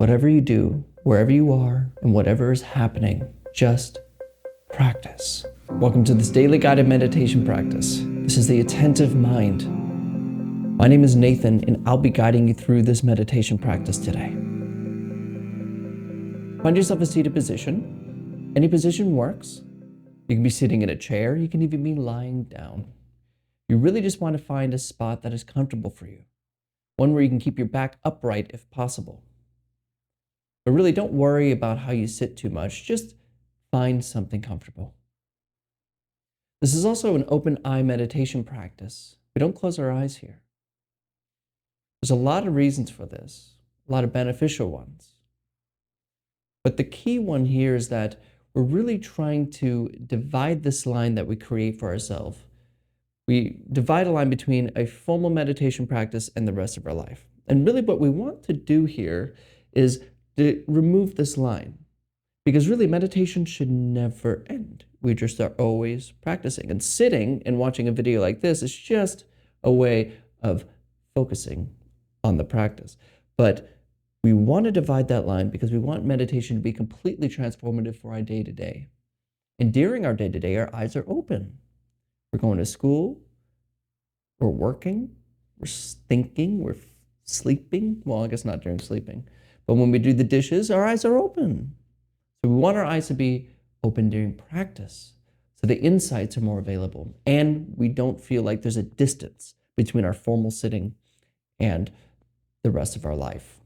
Whatever you do, wherever you are, and whatever is happening, just practice. Welcome to this daily guided meditation practice. This is the Attentive Mind. My name is Nathan, and I'll be guiding you through this meditation practice today. Find yourself a seated position. Any position works. You can be sitting in a chair, you can even be lying down. You really just want to find a spot that is comfortable for you, one where you can keep your back upright if possible. But really don't worry about how you sit too much, just find something comfortable. This is also an open eye meditation practice. We don't close our eyes here. There's a lot of reasons for this, a lot of beneficial ones. But the key one here is that we're really trying to divide this line that we create for ourselves. We divide a line between a formal meditation practice and the rest of our life. And really what we want to do here is to remove this line. Because really meditation should never end. We just are always practicing. And sitting and watching a video like this is just a way of focusing on the practice. But we want to divide that line because we want meditation to be completely transformative for our day-to-day. And during our day-to-day, our eyes are open. We're going to school, we're working, we're thinking, we're sleeping. Well, I guess not during sleeping. But when we do the dishes, our eyes are open. So we want our eyes to be open during practice so the insights are more available and we don't feel like there's a distance between our formal sitting and the rest of our life.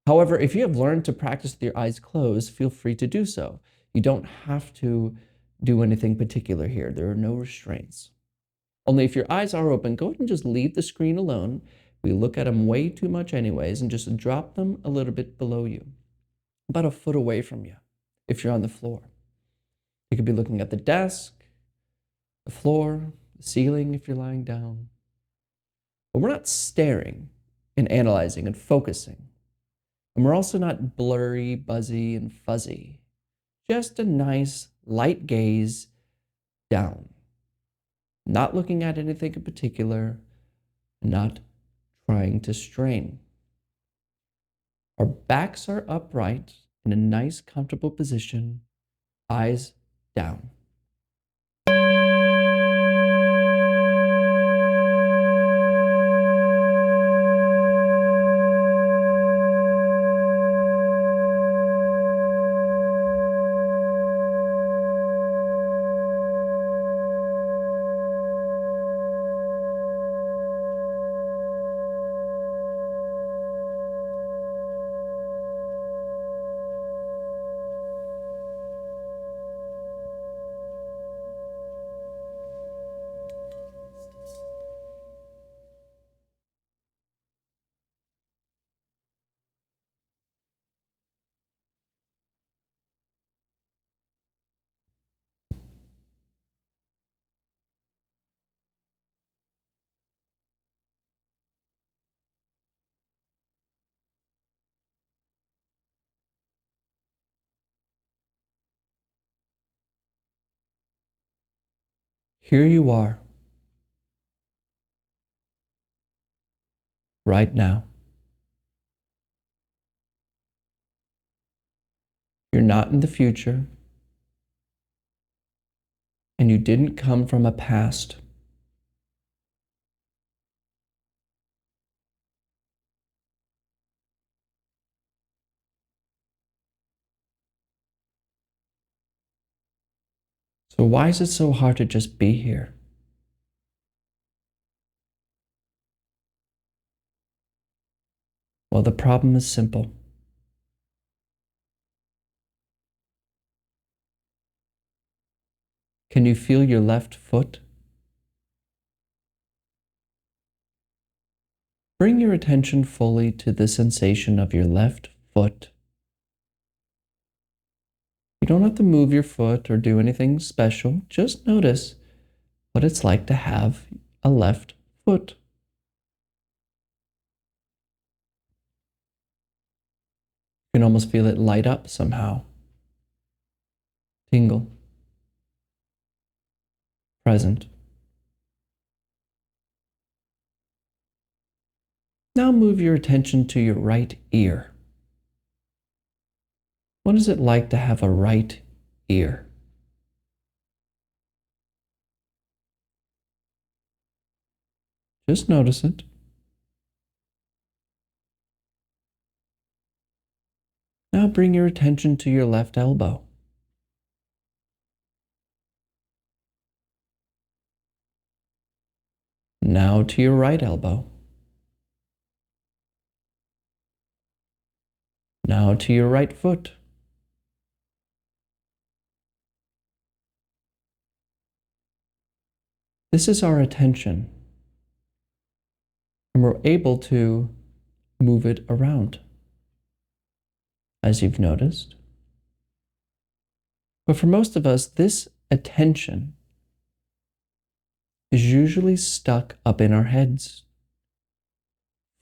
However, if you have learned to practice with your eyes closed, feel free to do so. You don't have to do anything particular here. There are no restraints. Only if your eyes are open, go ahead and just leave the screen alone. We look at them way too much anyways, and just drop them a little bit below you, about a foot away from you, if you're on the floor. You could be looking at the desk, the floor, the ceiling if you're lying down. But we're not staring and analyzing and focusing. And we're also not blurry, buzzy, and fuzzy. Just a nice, light gaze down. Not looking at anything in particular, not trying to strain. Our backs are upright in a nice, comfortable position, eyes down. Here you are, right now. You're not in the future, and you didn't come from a past. So why is it so hard to just be here? Well, the problem is simple. Can you feel your left foot? Bring your attention fully to the sensation of your left foot. You don't have to move your foot or do anything special. Just notice what it's like to have a left foot. You can almost feel it light up somehow. Tingle. Present. Now move your attention to your right ear. What is it like to have a right ear? Just notice it. Now bring your attention to your left elbow. Now to your right elbow. Now to your right foot. This is our attention, and we're able to move it around, as you've noticed. But for most of us, this attention is usually stuck up in our heads,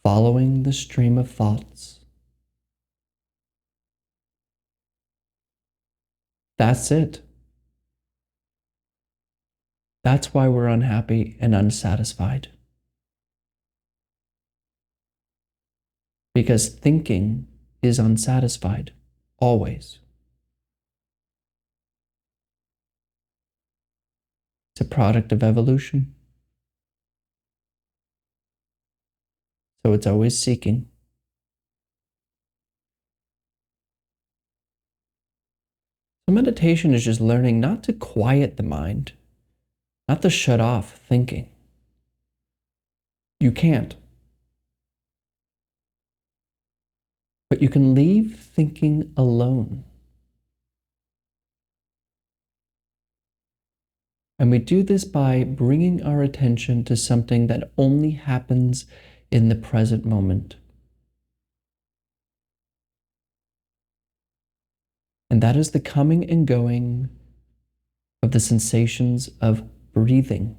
following the stream of thoughts. That's it. That's why we're unhappy and unsatisfied. Because thinking is unsatisfied, always. It's a product of evolution. So it's always seeking. So meditation is just learning not to quiet the mind, not to shut off thinking. You can't. But you can leave thinking alone. And we do this by bringing our attention to something that only happens in the present moment. And that is the coming and going of the sensations of breathing.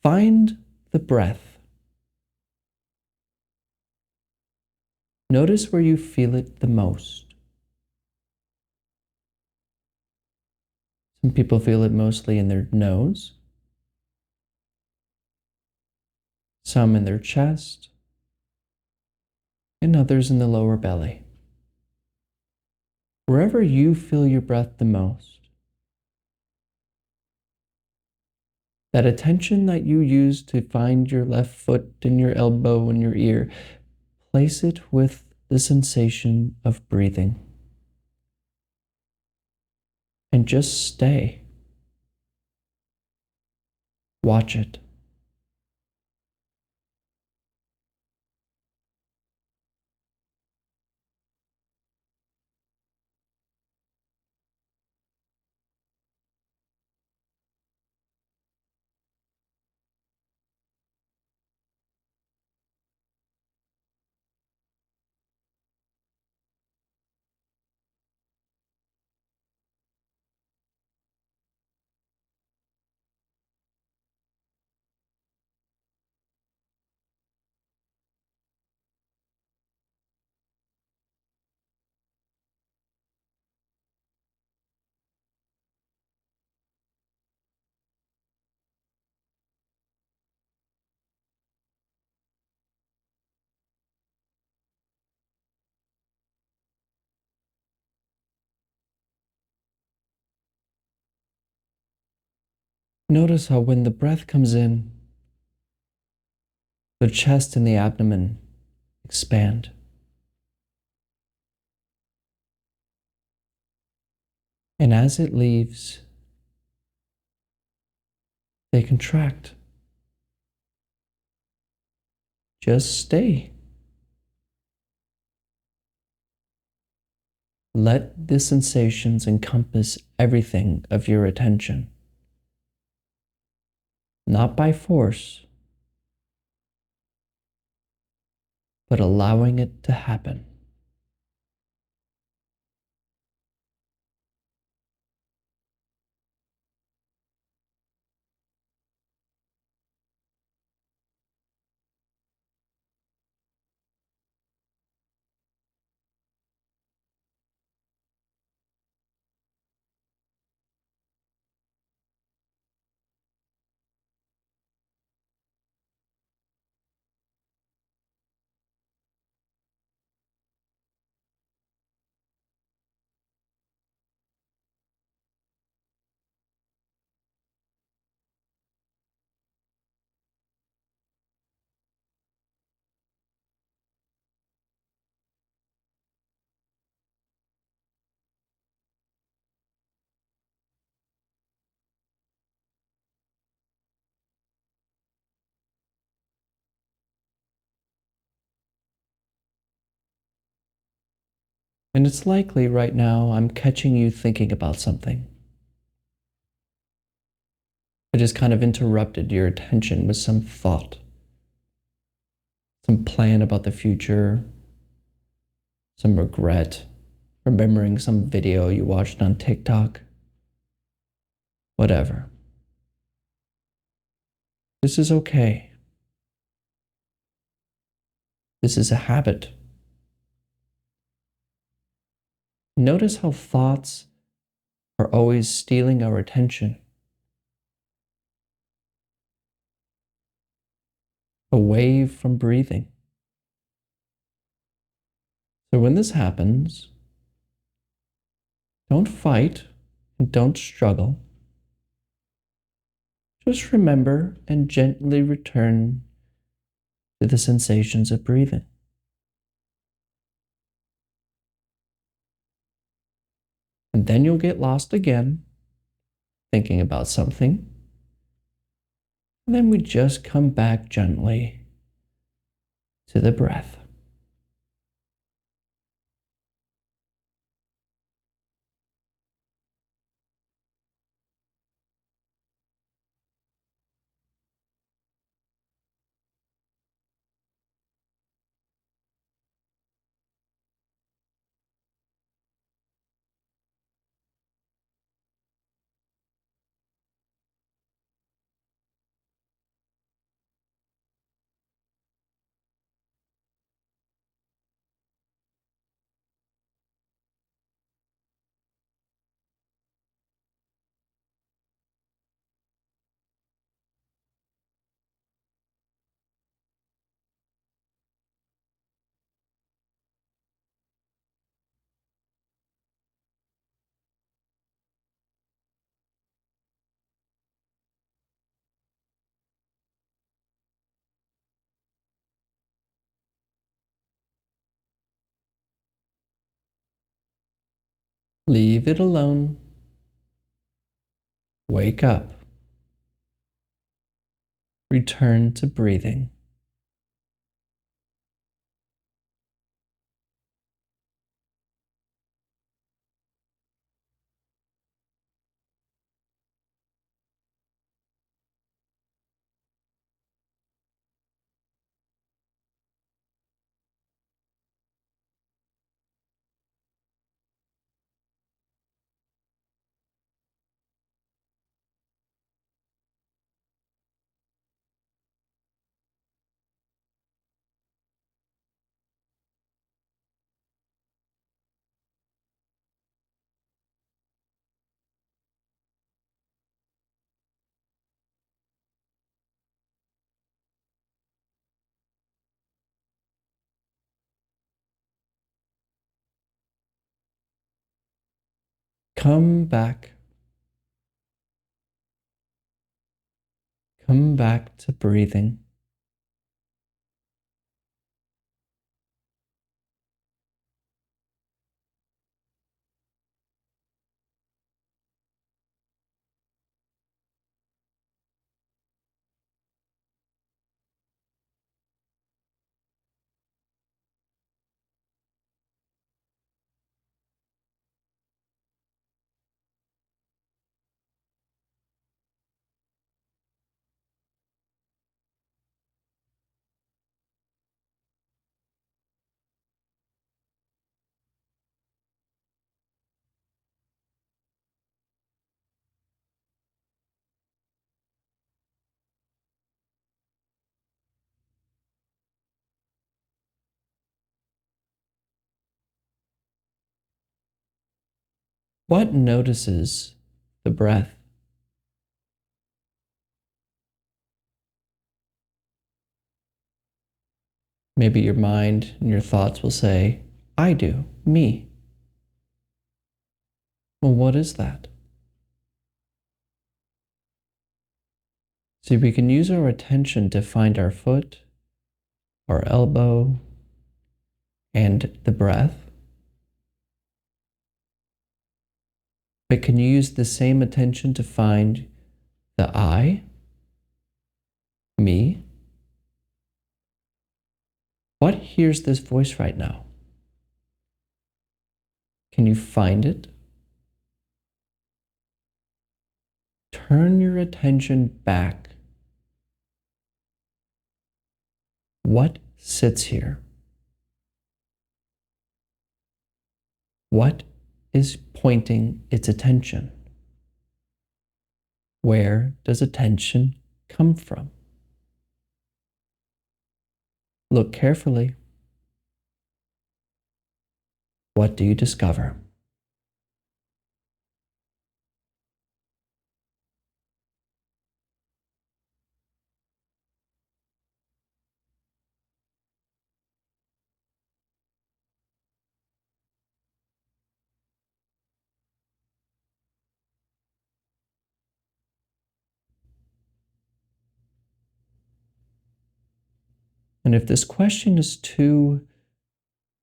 Find the breath. Notice where you feel it the most. Some people feel it mostly in their nose, some in their chest, and others in the lower belly. Wherever you feel your breath the most, that attention that you use to find your left foot and your elbow and your ear, place it with the sensation of breathing. And just stay. Watch it. Notice how when the breath comes in, the chest and the abdomen expand. And as it leaves, they contract. Just stay. Let the sensations encompass everything of your attention. Not by force, but allowing it to happen. And it's likely right now I'm catching you thinking about something. I just kind of interrupted your attention with some thought, some plan about the future, some regret, remembering some video you watched on TikTok, whatever. This is okay. This is a habit. Notice how thoughts are always stealing our attention away from breathing. So when this happens, don't fight and don't struggle. Just remember and gently return to the sensations of breathing. And then you'll get lost again, thinking about something. And then we just come back gently to the breath. Leave it alone. Wake up. Return to breathing. Come back. Come back to breathing. What notices the breath? Maybe your mind and your thoughts will say, I do, me. Well, what is that? See, we can use our attention to find our foot, our elbow, and the breath. But can you use the same attention to find the I, me? What hears this voice right now? Can you find it? Turn your attention back. What sits here? What is pointing its attention? Where does attention come from? Look carefully. What do you discover? And if this question is too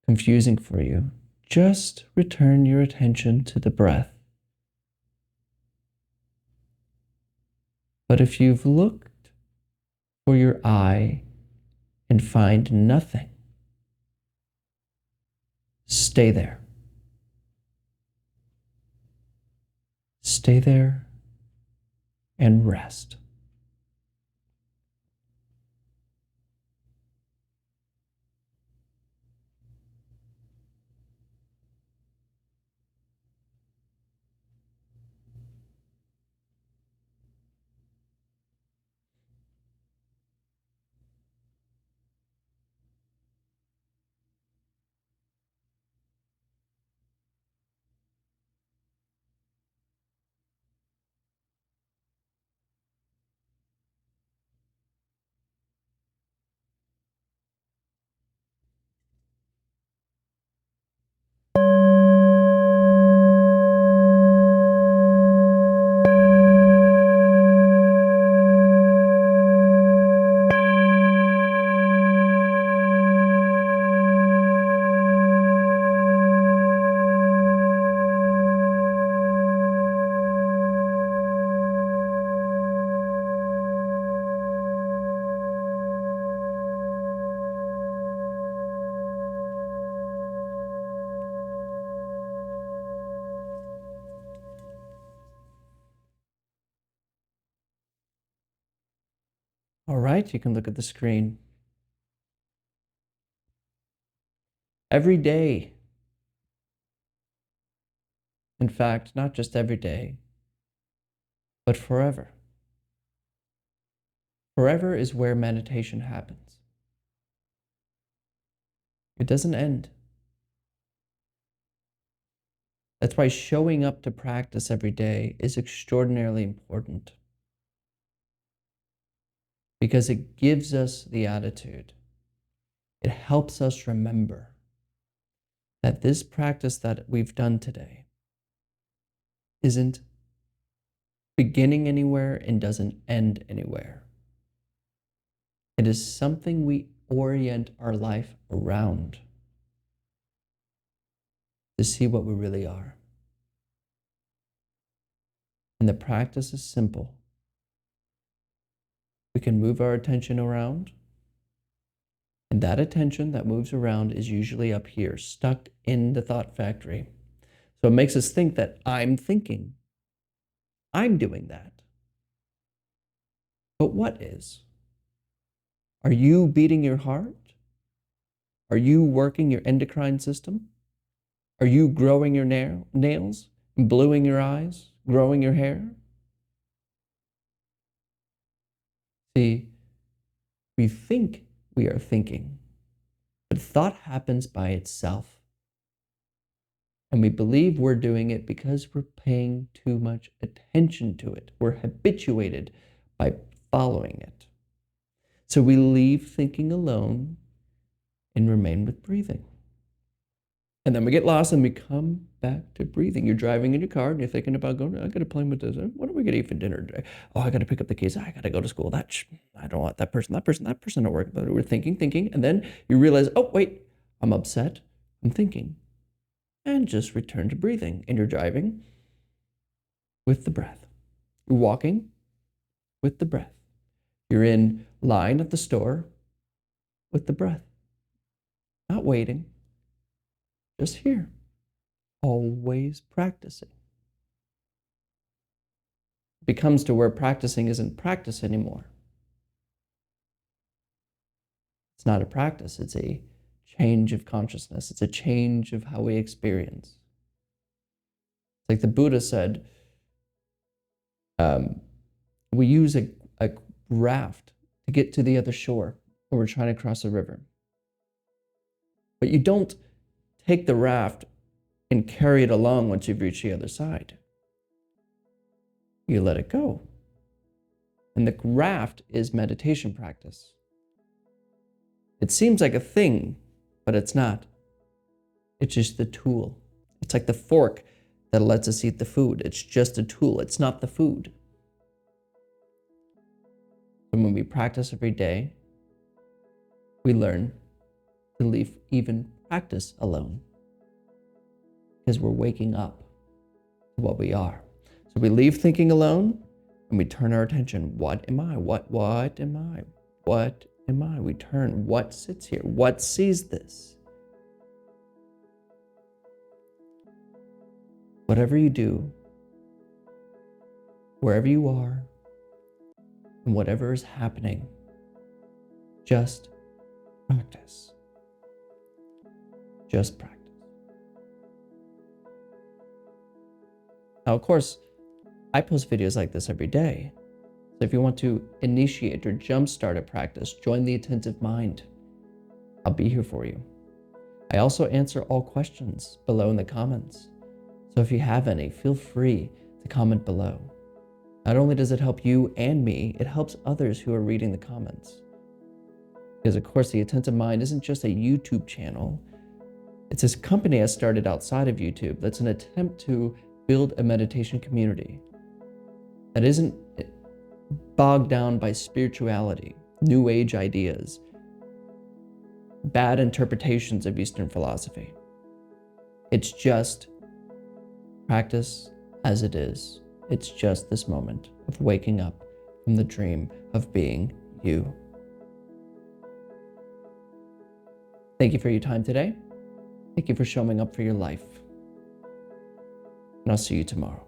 confusing for you, just return your attention to the breath. But if you've looked for your eye and find nothing, stay there. Stay there and rest. All right, you can look at the screen. Every day, in fact, not just every day, but forever. Forever is where meditation happens. It doesn't end. That's why showing up to practice every day is extraordinarily important, because it gives us the attitude. It helps us remember that this practice that we've done today isn't beginning anywhere and doesn't end anywhere. It is something we orient our life around to see what we really are. And the practice is simple. We can move our attention around, and that attention that moves around is usually up here, stuck in the thought factory. So it makes us think that I'm thinking. I'm doing that. But what is? Are you beating your heart? Are you working your endocrine system? Are you growing your nails, bluing your eyes, growing your hair? See, we think we are thinking, but thought happens by itself. And we believe we're doing it because we're paying too much attention to it. We're habituated by following it. So we leave thinking alone and remain with breathing. And then we get lost and we come back to breathing. You're driving in your car and you're thinking about going, I got to plan with this. What are we going to eat for dinner today? Oh, I got to pick up the kids. I got to go to school. I don't want that person to work. But we're thinking. And then you realize, oh, wait, I'm upset. I'm thinking. And just return to breathing. And you're driving with the breath. You're walking with the breath. You're in line at the store with the breath. Not waiting. Just here. always practicing. It becomes to where practicing isn't practice anymore. It's not a practice, it's a change of consciousness. It's a change of how we experience. Like the Buddha said, we use a raft to get to the other shore when we're trying to cross a river. But you don't take the raft and carry it along once you've reached the other side. You let it go. And the raft is meditation practice. It seems like a thing, but it's not. It's just the tool. It's like the fork that lets us eat the food. It's just a tool. It's not the food. And when we practice every day, we learn to leave even practice alone, because we're waking up to what we are. So we leave thinking alone and we turn our attention. What am I? What am I? What am I? We turn. What sits here? What sees this? Whatever you do, wherever you are, and whatever is happening, just practice. Just practice. Now, of course, I post videos like this every day. So if you want to initiate or jumpstart a practice, join the Attentive Mind. I'll be here for you. I also answer all questions below in the comments. So if you have any, feel free to comment below. Not only does it help you and me, it helps others who are reading the comments. Because of course, the Attentive Mind isn't just a YouTube channel. It's this company I started outside of YouTube that's an attempt to build a meditation community that isn't bogged down by spirituality, new age ideas, bad interpretations of Eastern philosophy. It's just practice as it is. It's just this moment of waking up from the dream of being you. Thank you for your time today. Thank you for showing up for your life. And I'll see you tomorrow.